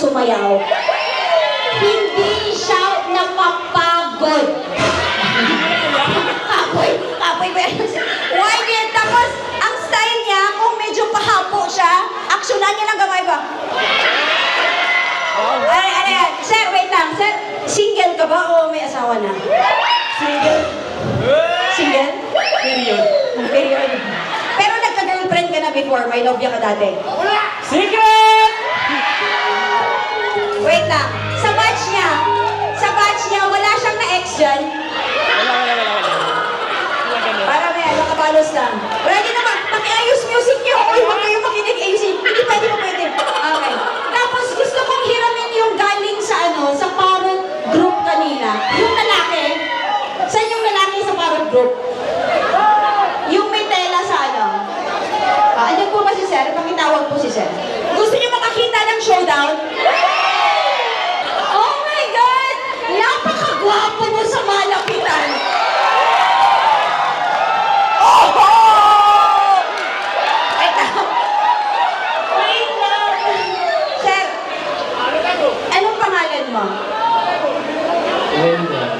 sumayaw. Hindi siya napapagod. Kapoy ba yan? Wine, tapos ang style niya, kung medyo pahapo siya, aksyonan niya lang gamay ba? Ano yan? Sir, wait lang. Sir, single ka ba o may asawa na? Single. Single? Period. Period. Pero nagka-girlfriend ka na before, may nobya ka dati. Secret! Wait lang. Sa batch niya, wala siyang na-ex dyan. Wala. Para may ano, kabalos lang. Ready naman, pakiayos music niyo. Uy, huwag kayong makinig. Ayusin. Hindi pwede mo pwede. Okay. Tapos gusto kong hiramin yung galing sa ano, sa parent group kanina. Yung lalaki. Saan yung lalaki sa parent group? Yung may tela sa ano. Andyan po ba si Sir? Pakitawag po si Sir. Gusto niyo makakita ng showdown? Oh my God! Napakagwapo mo sa malapitan. Wait lang. Sir, anong pangalan mo?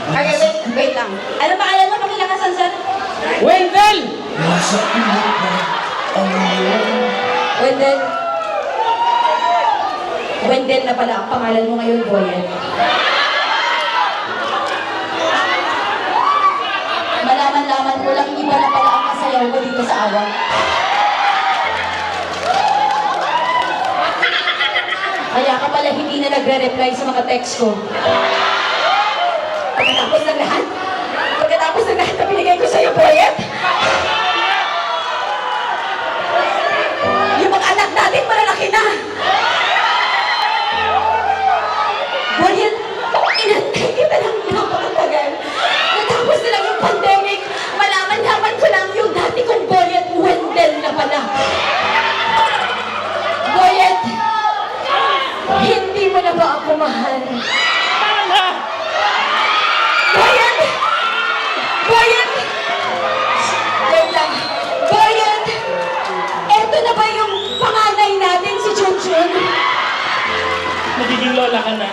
Okay, wait lang. Anong pangalan mo? Pakilakasan, sir? Wendell! Wendell. Wendell na pala ang pangalan mo ngayon, Boyan. Malaman-laman mo lang, iba na pala ang kasayaw ko dito sa awa. Kaya ka pala hindi na nagre-reply sa mga text ko. Pagkatapos ng lahat na binigay ko sa'yo, Boyan. Yung mga anak natin malalaki na. Boyan, inantay kita ng napakatagal. Natapos na lang yung pandemic, malaman-laman ko lang yung dati kong Boyan, Wendell na pala. Boyan, hindi mo na ba ako mahal? Boyan! Boyan! Wait lang. Boyan! Eto na ba yung panganay natin, si Junjun? Magiging lola ka na.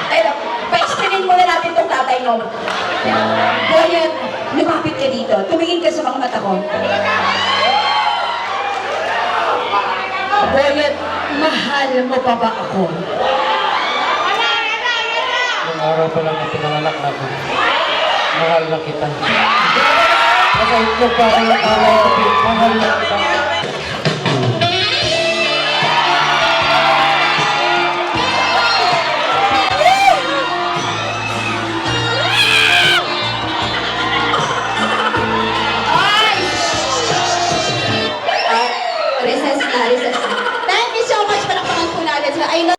Ayun, pa-explainin muna natin itong tatay mo. Boyan, lumapit ka dito. Tumingin ka sa mga mata ko. Boyan, mahal mo pa ba ako? Nung araw pa lang na pinanganak na ako, mahal na kita. Kahit mo pa ako ng alay ko, mahal na kita. Recess na. Thank you so much. Palakpakan po natin sila. I love